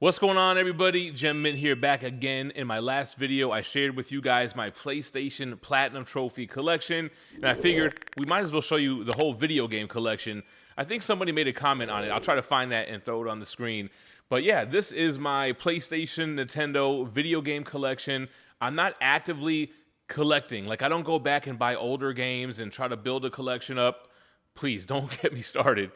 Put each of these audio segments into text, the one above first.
What's going on, everybody? Gem Mint here, back again. In my last video, I shared with you guys my PlayStation Platinum Trophy collection, and I figured we might as well show you the whole video game collection. I think somebody made a comment on it. I'll try to find that and throw it on the screen. But yeah, this is my PlayStation, Nintendo video game collection. I'm not actively collecting. Like, I don't go back and buy older games and try to build a collection up. Please, don't get me started.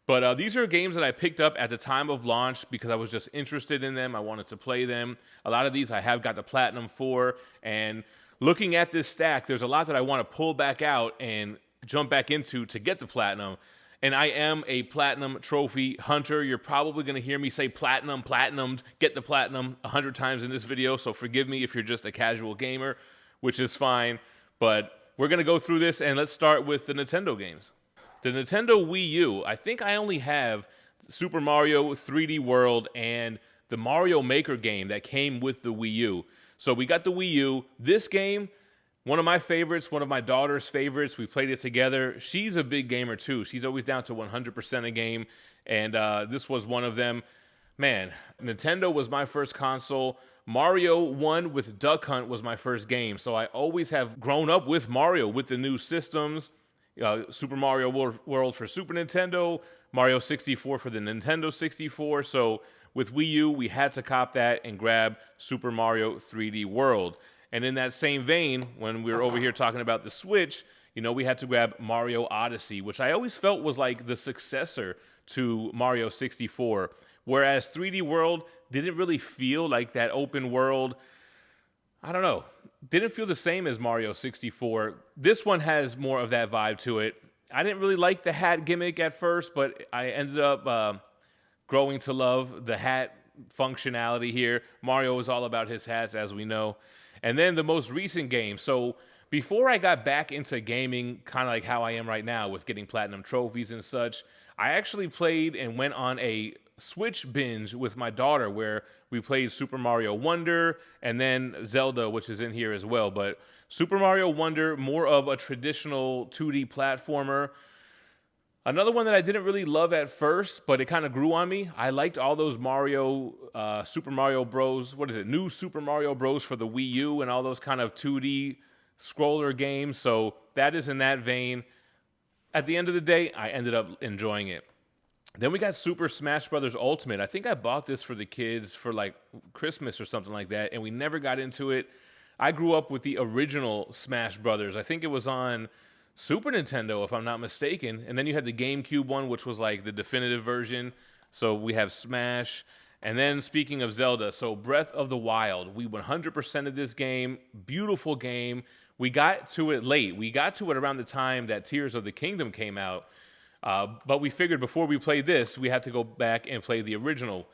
But these are games that I picked up at the time of launch because I was just interested in them. I wanted to play them. A lot of these I have got the Platinum for. And looking at this stack, there's a lot that I want to pull back out and jump back into to get the Platinum. And I am a Platinum Trophy hunter. You're probably going to hear me say Platinum, Platinumed, get the Platinum 100 times in this video. So forgive me if you're just a casual gamer, which is fine. But we're going to go through this, and let's start with the Nintendo games. The Nintendo Wii U, I think I only have Super Mario 3D World and the Mario Maker game that came with the Wii U. So we got the Wii U. This game, one of my favorites, one of my daughter's favorites. We played it together. She's a big gamer too. She's always down to 100% a game, and this was one of them. Man, Nintendo was my first console. Mario 1 with Duck Hunt was my first game. So I always have grown up with Mario, with the new systems. Super Mario World for Super Nintendo, Mario 64 for the Nintendo 64. So with Wii U, we had to cop that and grab Super Mario 3D World. And in that same vein, when we were over here talking about the Switch, we had to grab Mario Odyssey, which I always felt was like the successor to Mario 64. Whereas 3D World didn't really feel like that open world. I don't know. Didn't feel the same as Mario 64. This one has more of that vibe to it. I didn't really like the hat gimmick at first, but I ended up growing to love the hat functionality here. Mario is all about his hats, as we know. And then the most recent game. So before I got back into gaming, kind of like how I am right now with getting platinum trophies and such, I actually played and went on a Switch binge with my daughter where we played Super Mario Wonder and then Zelda, which is in here as well. But Super Mario Wonder, more of a traditional 2D platformer. Another one that I didn't really love at first, but it kind of grew on me. I liked all those Super Mario Bros. New Super Mario Bros. For the Wii U and all those kind of 2D scroller games. So that is in that vein. At the end of the day, I ended up enjoying it. Then we got Super Smash Bros. Ultimate. I think I bought this for the kids for like Christmas or something like that, and we never got into it. I grew up with the original Smash Brothers. I think it was on Super Nintendo, if I'm not mistaken. And then you had the GameCube one, which was like the definitive version. So we have Smash. And then speaking of Zelda, so Breath of the Wild. We 100%ed this game. Beautiful game. We got to it late. We got to it around the time that Tears of the Kingdom came out. But we figured before we played this, we had to go back and play the original.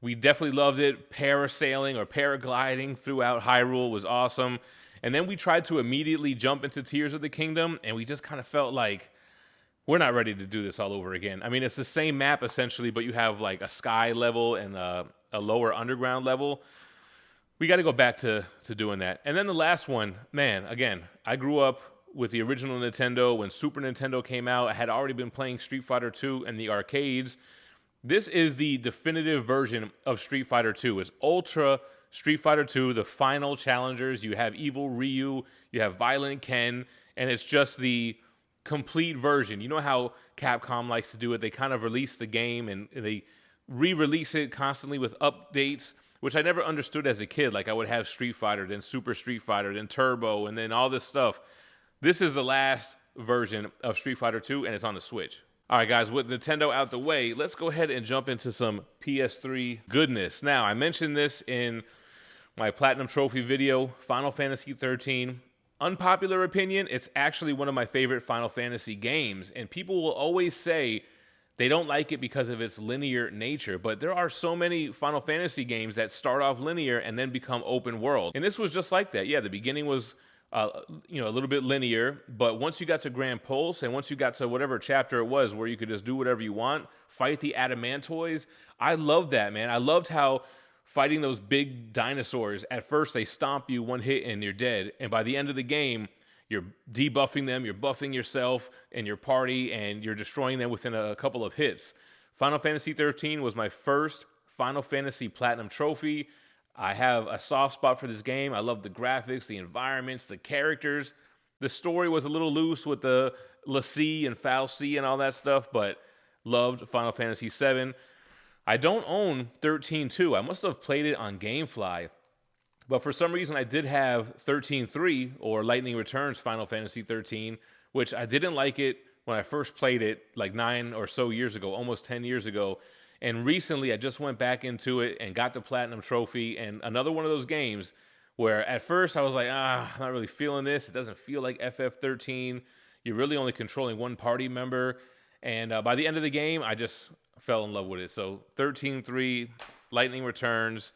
We definitely loved it. Parasailing or paragliding throughout Hyrule was awesome. And then we tried to immediately jump into Tears of the Kingdom, and we just kind of felt like we're not ready to do this all over again. I mean, it's the same map essentially, but you have like a sky level and a lower underground level. We got to go back to doing that. And then the last one, man, again, I grew up with the original Nintendo. When Super Nintendo came out, I had already been playing Street Fighter II in the arcades. This is the definitive version of Street Fighter II. It's Ultra Street Fighter II, the final challengers. You have Evil Ryu, you have Violent Ken, and it's just the complete version. You know how Capcom likes to do it? They kind of release the game and they re-release it constantly with updates, which I never understood as a kid. Like I would have Street Fighter, then Super Street Fighter, then Turbo, and then all this stuff. This is the last version of Street Fighter II, and it's on the Switch. All right, guys, with Nintendo out the way, let's go ahead and jump into some PS3 goodness. Now, I mentioned this in my Platinum Trophy video, Final Fantasy XIII. Unpopular opinion, it's actually one of my favorite Final Fantasy games, and people will always say they don't like it because of its linear nature, but there are so many Final Fantasy games that start off linear and then become open world. And this was just like that. Yeah, the beginning was a little bit linear, but once you got to Grand Pulse and once you got to whatever chapter it was where you could just do whatever you want, fight the Adamantoids, I loved that, man. I loved how fighting those big dinosaurs, at first they stomp you one hit and you're dead, and by the end of the game, you're debuffing them, you're buffing yourself and your party, and you're destroying them within a couple of hits. Final Fantasy XIII was my first Final Fantasy Platinum Trophy. I have a soft spot for this game. I love the graphics, the environments, the characters. The story was a little loose with the l'Cie and fal'Cie and all that stuff, but loved Final Fantasy VII. I don't own 13.2. I must have played it on GameFly, but for some reason I did have 13.3 or Lightning Returns Final Fantasy 13, which I didn't like it when I first played it like 9 or so years ago, almost 10 years ago. And recently I just went back into it and got the Platinum Trophy, and another one of those games where at first I was like, I'm not really feeling this. It doesn't feel like FF13. You're really only controlling one party member. And by the end of the game, I just fell in love with it. So 13.3, Lightning Returns.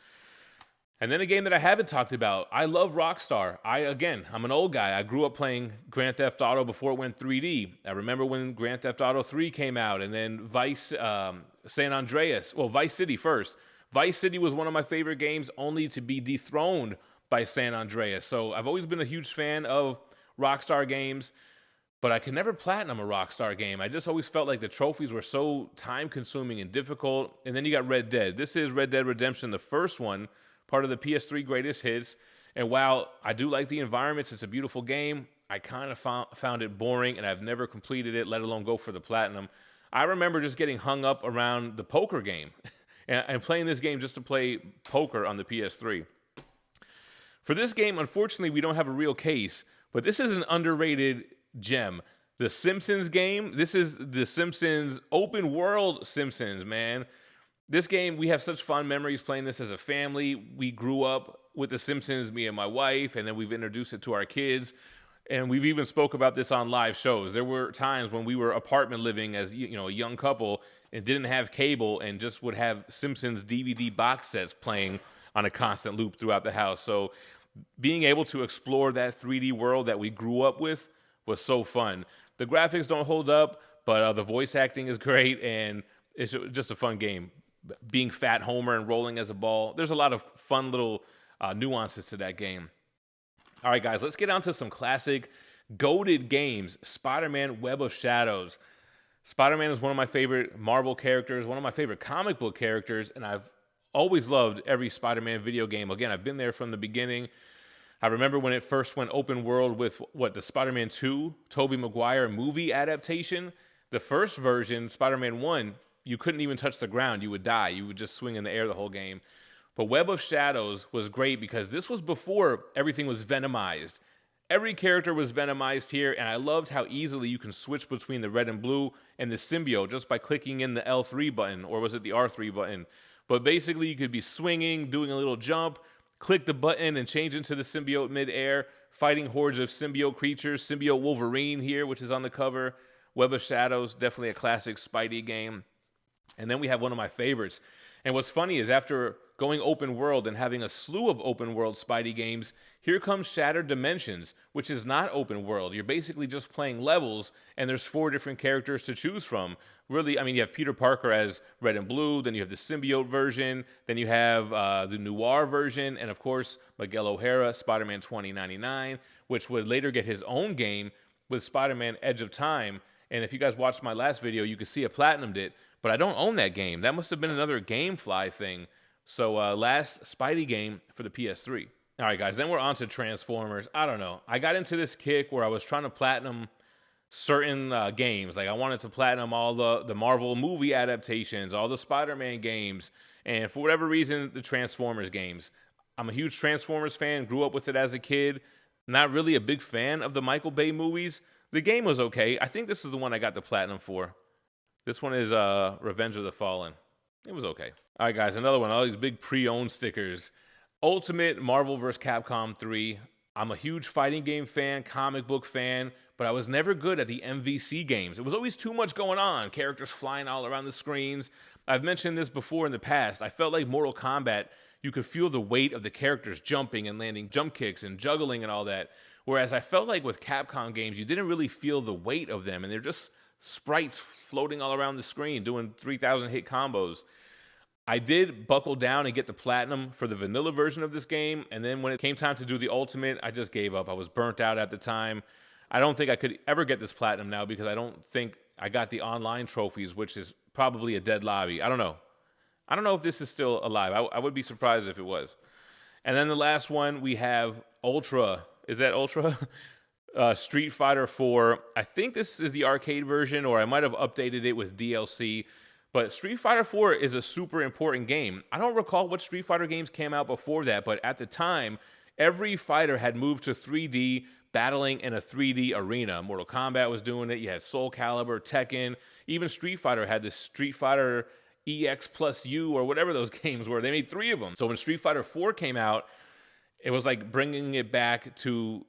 And then a game that I haven't talked about. I love Rockstar. I'm an old guy. I grew up playing Grand Theft Auto before it went 3D. I remember when Grand Theft Auto 3 came out, and then San Andreas. Well, Vice City first. Vice City was one of my favorite games, only to be dethroned by San Andreas. So I've always been a huge fan of Rockstar games, but I could never platinum a Rockstar game. I just always felt like the trophies were so time-consuming and difficult. And then you got Red Dead. This is Red Dead Redemption, the first one, part of the PS3 greatest hits. And while I do like the environments, it's a beautiful game, I kind of found it boring, and I've never completed it, let alone go for the platinum. I remember just getting hung up around the poker game and playing this game just to play poker on the PS3. For this game, unfortunately, we don't have a real case, but this is an underrated gem. The Simpsons game, this is the Simpsons open world Simpsons, man. This game, we have such fond memories playing this as a family. We grew up with the Simpsons, me and my wife, and then we've introduced it to our kids. And we've even spoke about this on live shows. There were times when we were apartment living as a young couple and didn't have cable and just would have Simpsons DVD box sets playing on a constant loop throughout the house. So being able to explore that 3D world that we grew up with was so fun. The graphics don't hold up, but the voice acting is great, and it's just a fun game. Being Fat Homer and rolling as a ball. There's a lot of fun little nuances to that game. All right, guys, let's get on to some classic goated games. Spider-Man Web of Shadows. Spider-Man is one of my favorite Marvel characters, one of my favorite comic book characters, and I've always loved every Spider-Man video game. Again, I've been there from the beginning. I remember when it first went open world with, the Spider-Man 2, Tobey Maguire movie adaptation. The first version, Spider-Man 1, you couldn't even touch the ground. You would die. You would just swing in the air the whole game. But Web of Shadows was great because this was before everything was Venomized. Every character was Venomized here, and I loved how easily you can switch between the red and blue and the symbiote just by clicking in the L3 button, or was it the R3 button? But basically, you could be swinging, doing a little jump, click the button and change into the symbiote mid-air, fighting hordes of symbiote creatures. Symbiote Wolverine here, which is on the cover. Web of Shadows, definitely a classic Spidey game. And then we have one of my favorites. And what's funny is after going open world and having a slew of open world Spidey games, here comes Shattered Dimensions, which is not open world. You're basically just playing levels, and there's 4 different characters to choose from. Really, I mean, you have Peter Parker as red and blue, then you have the symbiote version, then you have the noir version, and of course, Miguel O'Hara, Spider-Man 2099, which would later get his own game with Spider-Man Edge of Time. And if you guys watched my last video, you could see I platinumed it, but I don't own that game. That must have been another GameFly thing. So last Spidey game for the PS3. All right, guys, then we're on to Transformers. I don't know. I got into this kick where I was trying to platinum certain games. Like I wanted to platinum all the Marvel movie adaptations, all the Spider-Man games, and for whatever reason, the Transformers games. I'm a huge Transformers fan, grew up with it as a kid. Not really a big fan of the Michael Bay movies. The game was okay. I think this is the one I got the platinum for. This one is Revenge of the Fallen. It was okay. All right, guys, another one. All these big pre-owned stickers. Ultimate Marvel vs. Capcom 3. I'm a huge fighting game fan, comic book fan, but I was never good at the MVC games. It was always too much going on. Characters flying all around the screens. I've mentioned this before in the past. I felt like Mortal Kombat, you could feel the weight of the characters jumping and landing jump kicks and juggling and all that. Whereas I felt like with Capcom games, you didn't really feel the weight of them, and they're just sprites floating all around the screen doing 3,000 hit combos. I did buckle down and get the platinum for the vanilla version of this game, and then when it came time to do the ultimate, I just gave up. I was burnt out at the time. I don't think I could ever get this platinum now because I don't think I got the online trophies, which is probably a dead lobby. I don't know. I don't know if this is still alive. I would be surprised if it was. And then the last one, we have Ultra. Is that Ultra? Street Fighter 4. I think this is the arcade version, or I might have updated it with DLC. But Street Fighter 4 is a super important game. I don't recall what Street Fighter games came out before that, but at the time, every fighter had moved to 3D, battling in a 3D arena. Mortal Kombat was doing it. You had Soul Calibur, Tekken. Even Street Fighter had this Street Fighter EX plus U or whatever those games were. They made 3 of them. So when Street Fighter 4 came out, it was like bringing it back to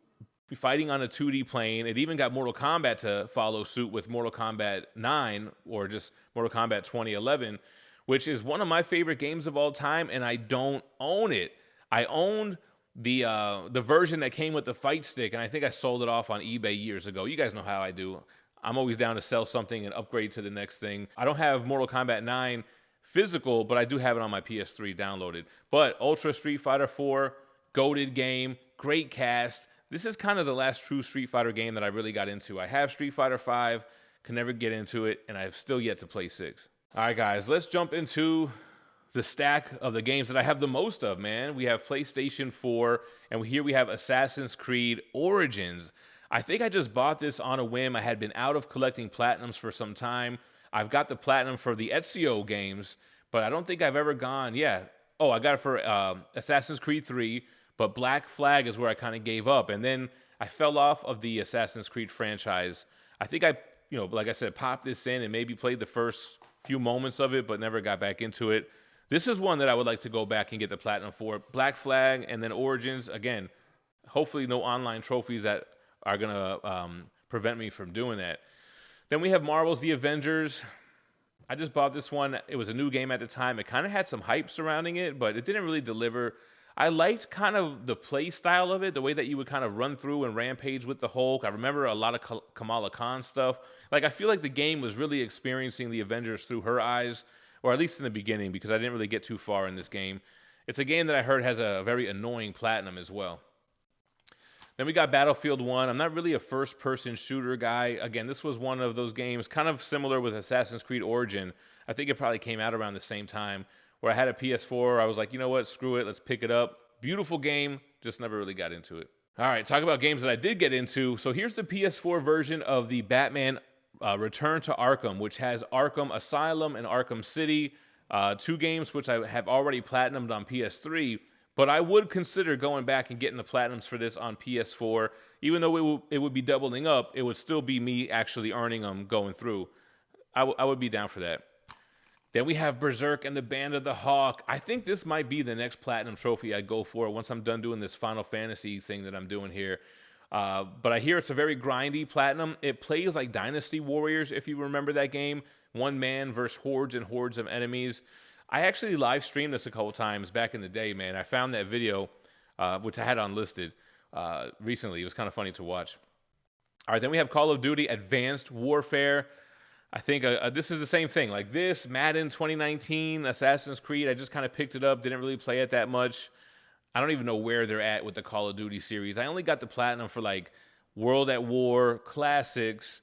fighting on a 2D plane. It even got Mortal Kombat to follow suit with Mortal Kombat 9 or just Mortal Kombat 2011, which is one of my favorite games of all time, and I don't own it. I owned the version that came with the fight stick, and I think I sold it off on eBay years ago. You guys know how I do. I'm always down to sell something and upgrade to the next thing. I don't have Mortal Kombat 9 physical, but I do have it on my PS3 downloaded. But Ultra Street Fighter 4, goated game, great cast. This is kind of the last true Street Fighter game that I really got into. I have Street Fighter 5, can never get into it, and I've still yet to play 6. All right, guys, let's jump into the stack of the games that I have the most of, man. We have PlayStation 4, and here we have Assassin's Creed Origins. I think I just bought this on a whim. I had been out of collecting platinums for some time. I've got the platinum for the Ezio games, but I don't think I've ever gone, I got it for Assassin's Creed 3, but Black Flag is where I kind of gave up. And then I fell off of the Assassin's Creed franchise. I think I, like I said, popped this in and maybe played the first few moments of it, but never got back into it. This is one that I would like to go back and get the platinum for. Black Flag and then Origins. Again, hopefully no online trophies that are going to prevent me from doing that. Then we have Marvel's The Avengers. I just bought this one. It was a new game at the time. It kind of had some hype surrounding it, but it didn't really deliver. I liked kind of the play style of it, the way that you would kind of run through and rampage with the Hulk. I remember a lot of Kamala Khan stuff. Like, I feel like the game was really experiencing the Avengers through her eyes, or at least in the beginning, because I didn't really get too far in this game. It's a game that I heard has a very annoying platinum as well. Then we got Battlefield 1. I'm not really a first-person shooter guy. Again, this was one of those games, kind of similar with Assassin's Creed Origin. I think it probably came out around the same time, where I had a PS4. I was like, you know what, screw it, let's pick it up. Beautiful game, just never really got into it. All right, talk about games that I did get into. So here's the PS4 version of the Batman Return to Arkham, which has Arkham Asylum and Arkham City, 2 games which I have already platinumed on PS3. But I would consider going back and getting the platinums for this on PS4. Even though it would be doubling up, it would still be me actually earning them going through. I would be down for that. Then we have Berserk and the Band of the Hawk. I think this might be the next platinum trophy I go for once I'm done doing this Final Fantasy thing that I'm doing here. But I hear it's a very grindy platinum. It plays like Dynasty Warriors, if you remember that game. One man versus hordes and hordes of enemies. I actually live streamed this a couple times back in the day, man. I found that video, which I had unlisted recently. It was kind of funny to watch. All right, then we have Call of Duty Advanced Warfare. I think this is the same thing. Like this, Madden 2019, Assassin's Creed, I just kind of picked it up, didn't really play it that much. I don't even know where they're at with the Call of Duty series. I only got the platinum for like World at War, Classics,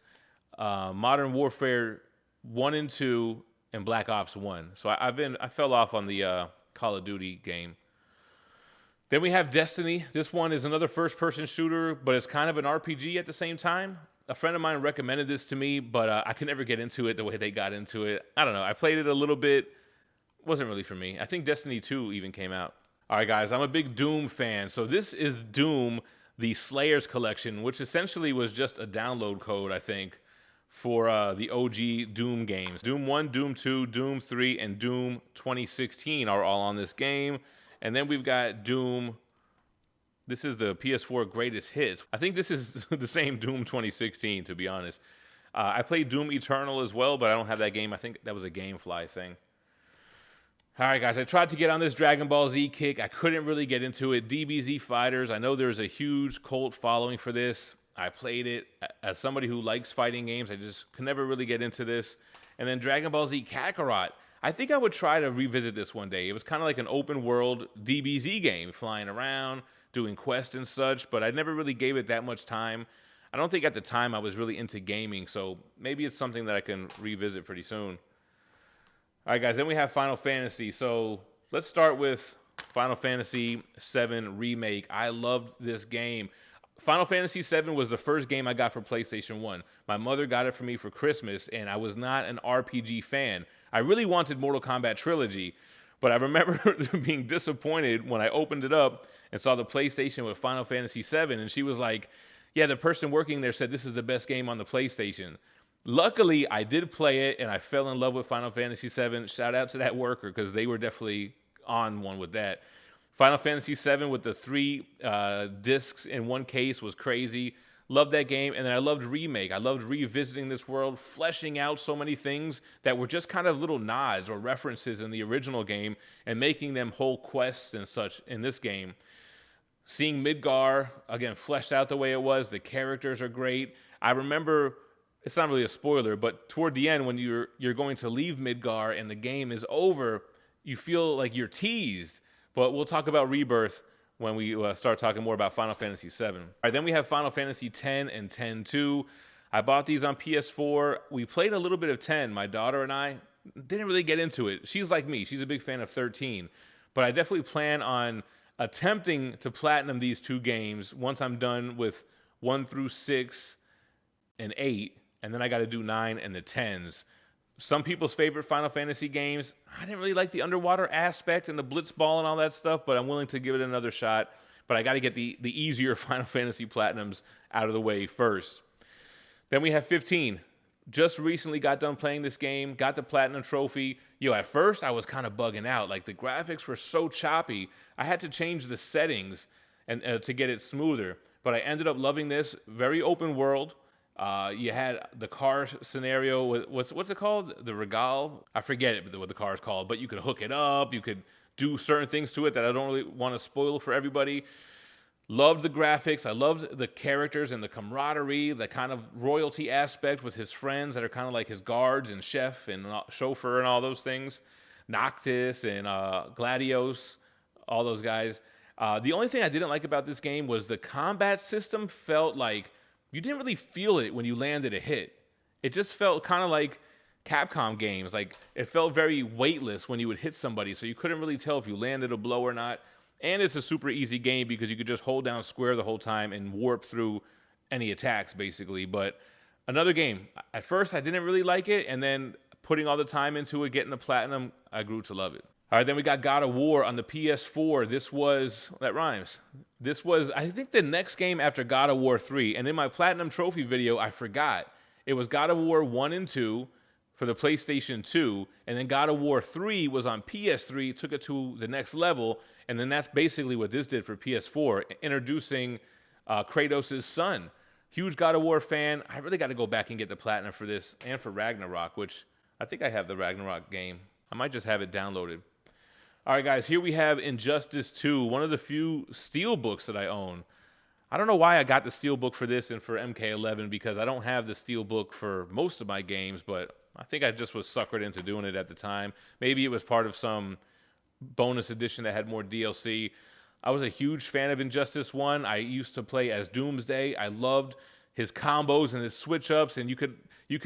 Modern Warfare 1 and 2, and Black Ops 1. So I fell off on the Call of Duty game. Then we have Destiny. This one is another first-person shooter, but it's kind of an RPG at the same time. A friend of mine recommended this to me, but I could never get into it the way they got into it. I don't know. I played it a little bit. Wasn't really for me. I think Destiny 2 even came out. All right, guys, I'm a big Doom fan. So this is Doom, the Slayers Collection, which essentially was just a download code, I think, for the OG Doom games. Doom 1, Doom 2, Doom 3, and Doom 2016 are all on this game. And then we've got Doom. This is the PS4 greatest hits. I think this is the same Doom 2016, to be honest. I played Doom Eternal as well, but I don't have that game. I think that was a GameFly thing. All right, guys, I tried to get on this Dragon Ball Z kick. I couldn't really get into it. DBZ Fighters, I know there's a huge cult following for this. I played it. As somebody who likes fighting games, I just could never really get into this. And then Dragon Ball Z Kakarot. I think I would try to revisit this one day. It was kind of like an open world DBZ game, flying around, doing quests and such, but I never really gave it that much time. I don't think at the time I was really into gaming, so maybe it's something that I can revisit pretty soon. All right, guys, then we have Final Fantasy. So let's start with Final Fantasy VII Remake. I loved this game. Final Fantasy VII was the first game I got for PlayStation 1. My mother got it for me for Christmas, and I was not an RPG fan. I really wanted Mortal Kombat Trilogy, but I remember being disappointed when I opened it up and saw the PlayStation with Final Fantasy VII, and she was like, yeah, the person working there said this is the best game on the PlayStation. Luckily, I did play it, and I fell in love with Final Fantasy VII. Shout out to that worker, because they were definitely on one with that. Final Fantasy VII with the 3 discs in one case was crazy. Loved that game, and then I loved Remake. I loved revisiting this world, fleshing out so many things that were just kind of little nods or references in the original game, and making them whole quests and such in this game. Seeing Midgar, again, fleshed out the way it was. The characters are great. I remember, it's not really a spoiler, but toward the end, when you're going to leave Midgar and the game is over, you feel like you're teased. But we'll talk about Rebirth when we start talking more about Final Fantasy VII. All right, then we have Final Fantasy X and X-2. I bought these on PS4. We played a little bit of 10. My daughter and I didn't really get into it. She's like me. She's a big fan of 13. But I definitely plan on attempting to platinum these 2 games once I'm done with 1 through 6 and 8, and then I got to do 9 and the 10s. Some people's favorite Final Fantasy games, I didn't really like the underwater aspect and the blitzball and all that stuff, but I'm willing to give it another shot. But I got to get the easier Final Fantasy platinums out of the way first. Then we have 15. Just recently got done playing this game, got the platinum trophy. Yo, at first I was kind of bugging out. Like, the graphics were so choppy. I had to change the settings and to get it smoother. But I ended up loving this. Very open world. You had the car scenario. What's it called? The Regal? I forget it, what the car is called. But you could hook it up. You could do certain things to it that I don't really want to spoil for everybody. Loved the graphics. I loved the characters and the camaraderie, the kind of royalty aspect with his friends that are kind of like his guards and chef and chauffeur and all those things. Noctis and Gladios, all those guys. The only thing I didn't like about this game was the combat system felt like you didn't really feel it when you landed a hit. It just felt kind of like Capcom games. Like, it felt very weightless when you would hit somebody, so you couldn't really tell if you landed a blow or not. And it's a super easy game because you could just hold down square the whole time and warp through any attacks, basically. But another game. At first, I didn't really like it, and then putting all the time into it, getting the platinum, I grew to love it. All right, then we got God of War on the PS4. This was, that rhymes. This was, I think, the next game after God of War 3. And in my platinum trophy video, I forgot. It was God of War 1 and 2 for the PlayStation 2. And then God of War 3 was on PS3, took it to the next level. And then that's basically what this did for PS4, introducing Kratos' son. Huge God of War fan. I really got to go back and get the platinum for this and for Ragnarok, which I think I have the Ragnarok game. I might just have it downloaded. All right, guys, here we have Injustice 2, one of the few Steelbooks that I own. I don't know why I got the Steelbook for this and for MK11, because I don't have the Steelbook for most of my games, but I think I just was suckered into doing it at the time. Maybe it was part of some bonus edition that had more DLC. I was a huge fan of Injustice 1. I used to play as Doomsday. I loved his combos and his switch-ups, and you could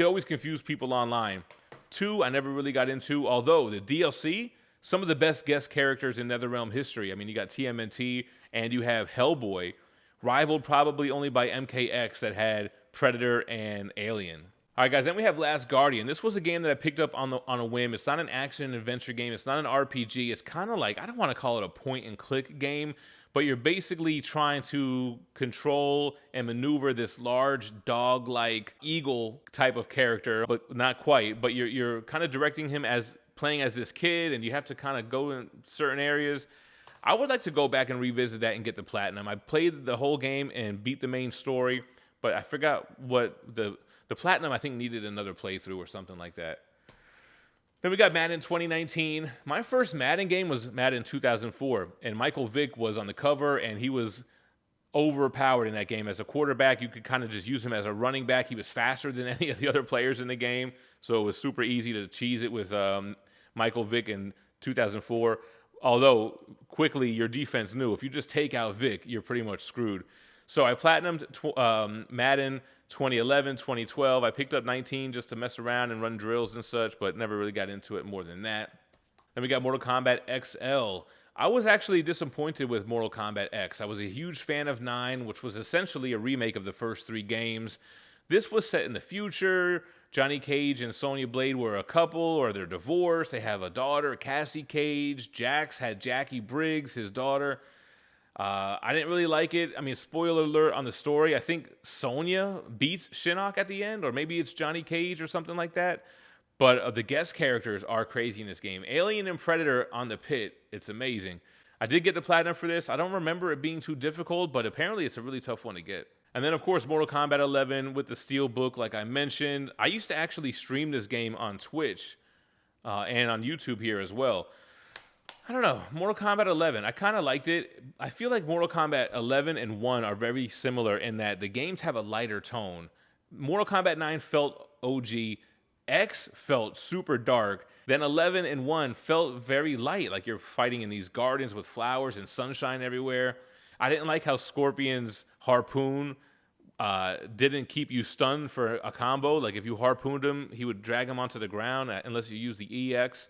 always confuse people online. 2, I never really got into, although the DLC, some of the best guest characters in NetherRealm history. I mean, you got TMNT, and you have Hellboy, rivaled probably only by MKX that had Predator and Alien. All right, guys, then we have Last Guardian. This was a game that I picked up on a whim. It's not an action-adventure game. It's not an RPG. It's kind of like, I don't want to call it a point-and-click game, but you're basically trying to control and maneuver this large dog-like eagle type of character, but not quite. But you're kind of directing him as playing as this kid, and you have to kind of go in certain areas. I would like to go back and revisit that and get the platinum. I played the whole game and beat the main story, but I forgot what the platinum, I think, needed another playthrough or something like that. Then we got Madden 2019. My first Madden game was Madden 2004, and Michael Vick was on the cover, and he was overpowered in that game. As a quarterback, you could kind of just use him as a running back. He was faster than any of the other players in the game, so it was super easy to cheese it with Michael Vick in 2004. Although, quickly, your defense knew if you just take out Vick, you're pretty much screwed. So I platinumed Madden 2011, 2012. I picked up 19 just to mess around and run drills and such, but never really got into it more than that. Then we got Mortal Kombat XL. I was actually disappointed with Mortal Kombat X. I was a huge fan of 9, which was essentially a remake of the first 3 games. This was set in the future. Johnny Cage and Sonya Blade were a couple, or they're divorced. They have a daughter, Cassie Cage. Jax had Jackie Briggs, his daughter. I didn't really like it. I mean, spoiler alert on the story. I think Sonya beats Shinnok at the end, or maybe it's Johnny Cage or something like that. But the guest characters are crazy in this game. Alien and Predator on the pit. It's amazing. I did get the platinum for this. I don't remember it being too difficult, but apparently it's a really tough one to get. And then, of course, Mortal Kombat 11 with the Steelbook, like I mentioned. I used to actually stream this game on Twitch and on YouTube here as well. I don't know. Mortal Kombat 11, I kind of liked it. I feel like Mortal Kombat 11 and 1 are very similar in that the games have a lighter tone. Mortal Kombat 9 felt OG. X felt super dark. Then 11 and 1 felt very light, like you're fighting in these gardens with flowers and sunshine everywhere. I didn't like how Scorpion's harpoon didn't keep you stunned for a combo. Like if you harpooned him, he would drag him onto the ground unless you use the EX.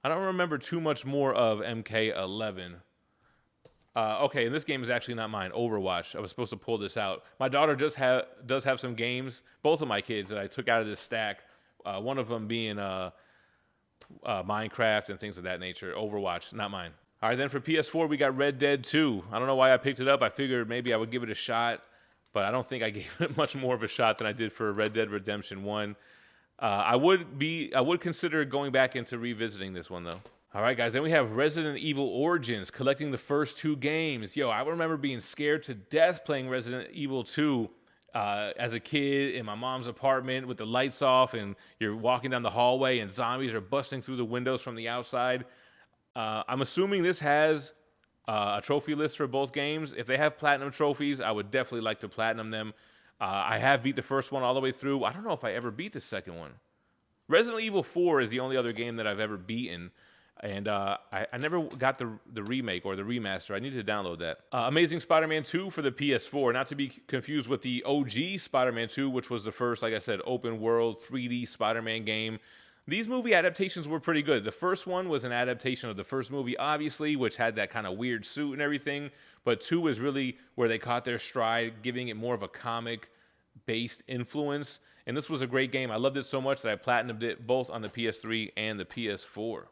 I don't remember too much more of MK11. Okay, and this game is actually not mine. Overwatch. I was supposed to pull this out. My daughter does have some games, both of my kids, that I took out of this stack. One of them being Minecraft and things of that nature. Overwatch, not mine. All right, then for PS4, we got Red Dead 2. I don't know why I picked it up. I figured maybe I would give it a shot, but I don't think I gave it much more of a shot than I did for Red Dead Redemption 1. I would consider going back into revisiting this one, though. All right, guys, then we have Resident Evil Origins, collecting the first 2 games. Yo, I remember being scared to death playing Resident Evil 2 as a kid in my mom's apartment with the lights off, and you're walking down the hallway and zombies are busting through the windows from the outside. I'm assuming this has a trophy list for both games. If they have platinum trophies, I would definitely like to platinum them. I have beat the first one all the way through. I don't know if I ever beat the second one. Resident Evil 4 is the only other game that I've ever beaten. And I never got the remake or the remaster. I need to download that. Amazing Spider-Man 2 for the PS4. Not to be confused with the OG Spider-Man 2, which was the first, like I said, open world 3D Spider-Man game. These movie adaptations were pretty good. The first one was an adaptation of the first movie, obviously, which had that kind of weird suit and everything. But 2 was really where they caught their stride, giving it more of a comic-based influence. And this was a great game. I loved it so much that I platinumed it both on the PS3 and the PS4.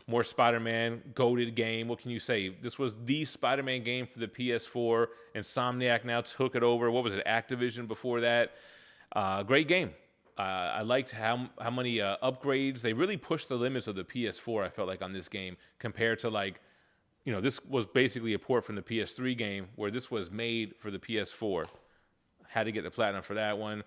More Spider-Man, goated game. What can you say? This was the Spider-Man game for the PS4. Insomniac now took it over. What was it? Activision before that. Great game. I liked how many upgrades. They really pushed the limits of the PS4, I felt like, on this game compared to, like, you know, this was basically a port from the PS3 game where this was made for the PS4. Had to get the platinum for that one.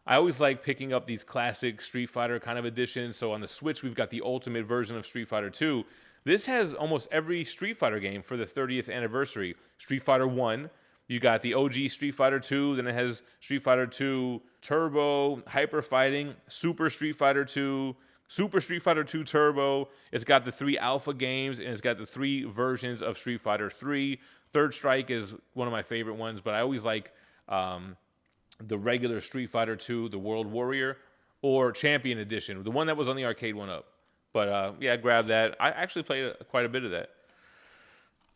I always like picking up these classic Street Fighter kind of editions. So on the Switch, we've got the ultimate version of Street Fighter 2. This has almost every Street Fighter game for the 30th anniversary. Street Fighter 1, you got the OG Street Fighter 2, then it has Street Fighter 2 Turbo, Hyper Fighting, Super Street Fighter 2, Super Street Fighter 2 Turbo. It's got the 3 alpha games, and it's got the 3 versions of Street Fighter 3. Third Strike is one of my favorite ones, but I always like the regular Street Fighter 2, the World Warrior, or Champion Edition, the one that was on the arcade one up. But yeah, I grabbed that. I actually played quite a bit of that.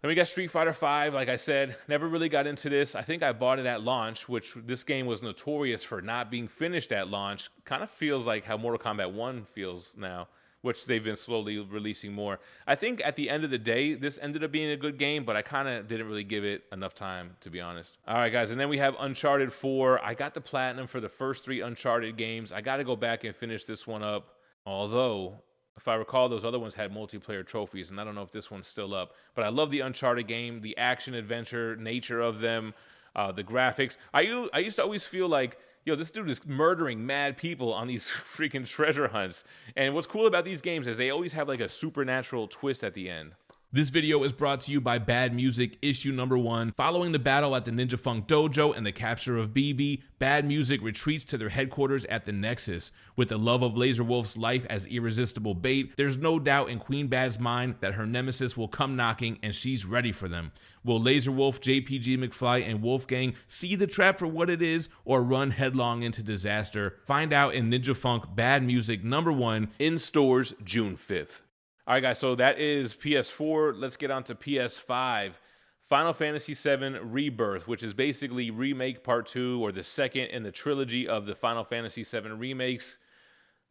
Then we got Street Fighter V. Like I said, never really got into this. I think I bought it at launch, which this game was notorious for not being finished at launch. Kind of feels like how Mortal Kombat 1 feels now, which they've been slowly releasing more. I think at the end of the day, this ended up being a good game, but I kind of didn't really give it enough time, to be honest. All right, guys, and then we have Uncharted 4. I got the platinum for the first 3 Uncharted games. I got to go back and finish this one up, although if I recall, those other ones had multiplayer trophies, and I don't know if this one's still up. But I love the Uncharted game, the action-adventure nature of them, the graphics. I used to always feel like, yo, this dude is murdering mad people on these freaking treasure hunts. And what's cool about these games is they always have like a supernatural twist at the end. This video is brought to you by Bad Music issue number 1. Following the battle at the Ninja Funk Dojo and the capture of BB, Bad Music retreats to their headquarters at the Nexus. With the love of Laser Wolf's life as irresistible bait, there's no doubt in Queen Bad's mind that her nemesis will come knocking and she's ready for them. Will Laser Wolf, JPG McFly, and Wolfgang see the trap for what it is or run headlong into disaster? Find out in Ninja Funk Bad Music number 1 in stores June 5th. All right, guys, so that is PS4. Let's get on to PS5. Final Fantasy VII Rebirth, which is basically Remake Part 2, or the second in the trilogy of the Final Fantasy VII remakes.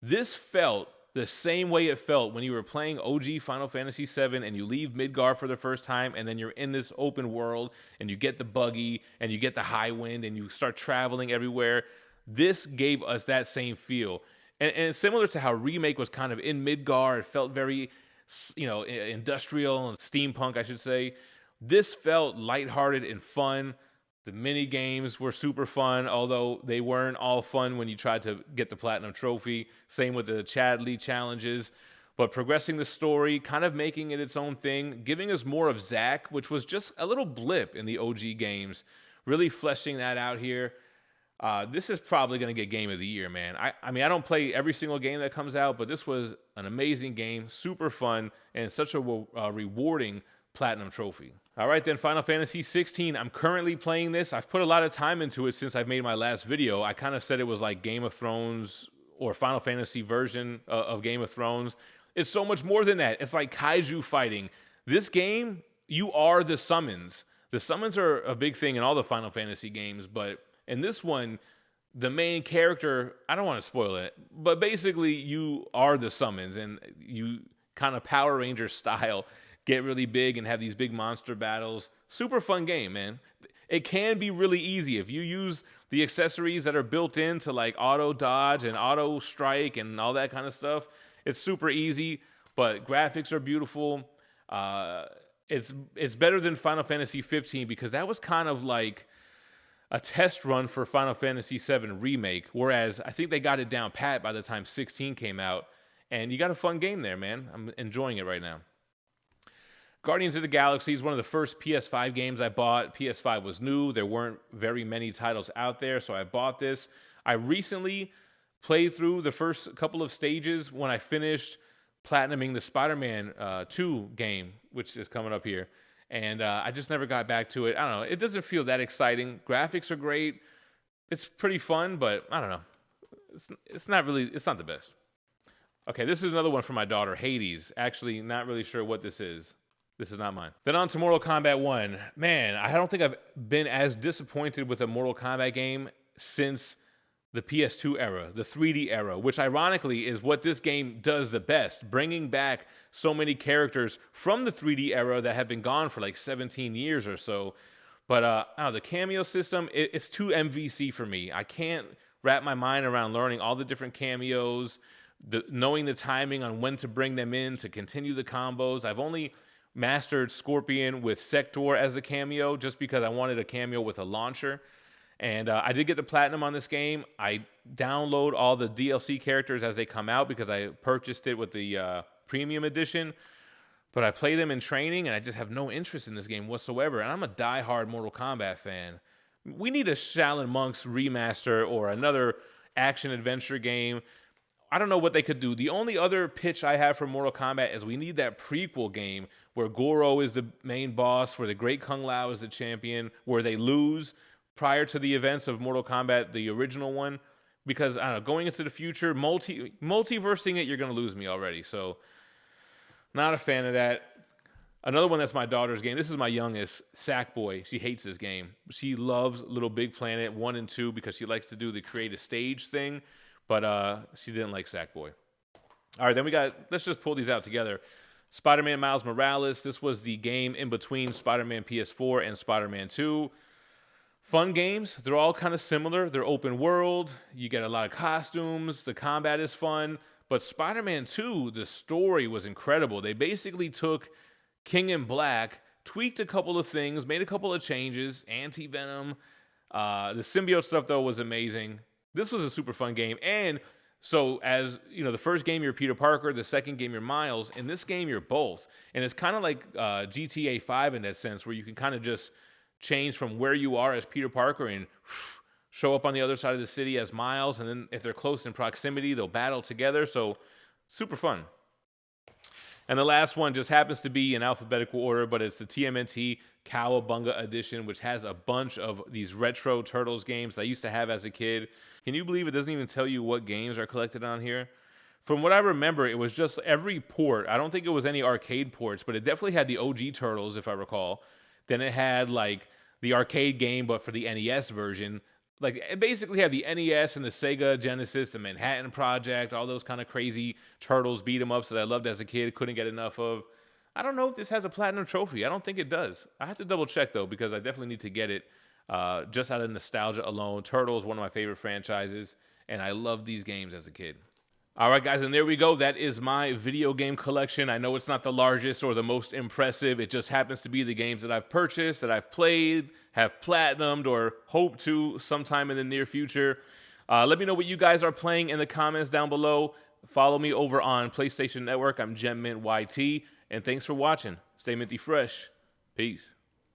This felt the same way it felt when you were playing OG Final Fantasy VII and you leave Midgar for the first time, and then you're in this open world, and you get the buggy, and you get the high wind, and you start traveling everywhere. This gave us that same feel. And it's similar to how Remake was kind of in Midgar. It felt very, industrial and steampunk, I should say. This felt lighthearted and fun. The mini games were super fun, although they weren't all fun when you tried to get the Platinum Trophy. Same with the Chadley challenges. But progressing the story, kind of making it its own thing, giving us more of Zack, which was just a little blip in the OG games. Really fleshing that out here. This is probably going to get Game of the Year, man. I mean, I don't play every single game that comes out, but this was an amazing game, super fun, and such a rewarding Platinum Trophy. All right, then, Final Fantasy 16. I'm currently playing this. I've put a lot of time into it since I've made my last video. I kind of said it was like Game of Thrones or Final Fantasy version of Game of Thrones. It's so much more than that. It's like kaiju fighting. This game, you are the summons. The summons are a big thing in all the Final Fantasy games, but in this one, the main character, I don't want to spoil it, but basically you are the summons, and you kind of Power Ranger style get really big and have these big monster battles. Super fun game, man. It can be really easy if you use the accessories that are built into like auto dodge and auto strike and all that kind of stuff. It's super easy, but graphics are beautiful. It's better than Final Fantasy 15 because that was kind of like a test run for Final Fantasy VII Remake, whereas I think they got it down pat by the time 16 came out, and you got a fun game there, man. I'm enjoying it right now. Guardians of the Galaxy is one of the first PS5 games I bought. PS5 was new. There weren't very many titles out there, so I bought this. I recently played through the first couple of stages when I finished platinuming the Spider-Man 2 game, which is coming up here. And I just never got back to it. I don't know. It doesn't feel that exciting. Graphics are great. It's pretty fun, but I don't know. It's not the best. Okay, this is another one for my daughter, Hades. Actually, not really sure what this is. This is not mine. Then on to Mortal Kombat 1. Man, I don't think I've been as disappointed with a Mortal Kombat game since the PS2 era, the 3D era, which ironically is what this game does the best, bringing back so many characters from the 3D era that have been gone for like 17 years or so. But I don't know, the cameo system, it's too MVC for me. I can't wrap my mind around learning all the different cameos, knowing the timing on when to bring them in to continue the combos. I've only mastered Scorpion with Sector as the cameo just because I wanted a cameo with a launcher. And I did get the platinum on this game. I download all the DLC characters as they come out because I purchased it with the premium edition. But I play them in training, and I just have no interest in this game whatsoever. And I'm a diehard Mortal Kombat fan. We need a Shaolin Monks remaster or another action-adventure game. I don't know what they could do. The only other pitch I have for Mortal Kombat is we need that prequel game where Goro is the main boss, where the Great Kung Lao is the champion, where they lose prior to the events of Mortal Kombat, the original one, because, I don't know, going into the future, multiversing it, you're going to lose me already. So, not a fan of that. Another one that's my daughter's game. This is my youngest, Sackboy. She hates this game. She loves Little Big Planet 1 and 2 because she likes to do the create a stage thing, but she didn't like Sackboy. All right, then let's just pull these out together. Spider-Man Miles Morales. This was the game in between Spider-Man PS4 and Spider-Man 2. Fun games. They're all kind of similar. They're open world. You get a lot of costumes. The combat is fun. But Spider-Man 2, the story was incredible. They basically took King in Black, tweaked a couple of things, made a couple of changes. Anti-Venom. The symbiote stuff, though, was amazing. This was a super fun game. And So as you know, the first game you're Peter Parker, the second game you're Miles. In this game you're both, and it's kind of like GTA 5 in that sense, where you can kind of just change from where you are as Peter Parker and show up on the other side of the city as Miles, and then if they're close in proximity, they'll battle together. So super fun. And the last one just happens to be in alphabetical order, but it's the TMNT Cowabunga Edition, which has a bunch of these retro Turtles games I used to have as a kid. Can you believe it doesn't even tell you what games are collected on here? From what I remember, it was just every port. I don't think it was any arcade ports, but it definitely had the OG Turtles, if I recall. Then it had like the arcade game, but for the NES version. Like, it basically had the NES and the Sega Genesis, the Manhattan Project, all those kind of crazy Turtles beat 'em ups that I loved as a kid, couldn't get enough of. I don't know if this has a platinum trophy. I don't think it does. I have to double check though, because I definitely need to get it just out of nostalgia alone. Turtles, one of my favorite franchises, and I loved these games as a kid. All right, guys, and there we go. That is my video game collection. I know it's not the largest or the most impressive. It just happens to be the games that I've purchased, that I've played, have platinumed, or hope to sometime in the near future. Let me know what you guys are playing in the comments down below. Follow me over on PlayStation Network. I'm GemMint YT, and thanks for watching. Stay minty fresh. Peace.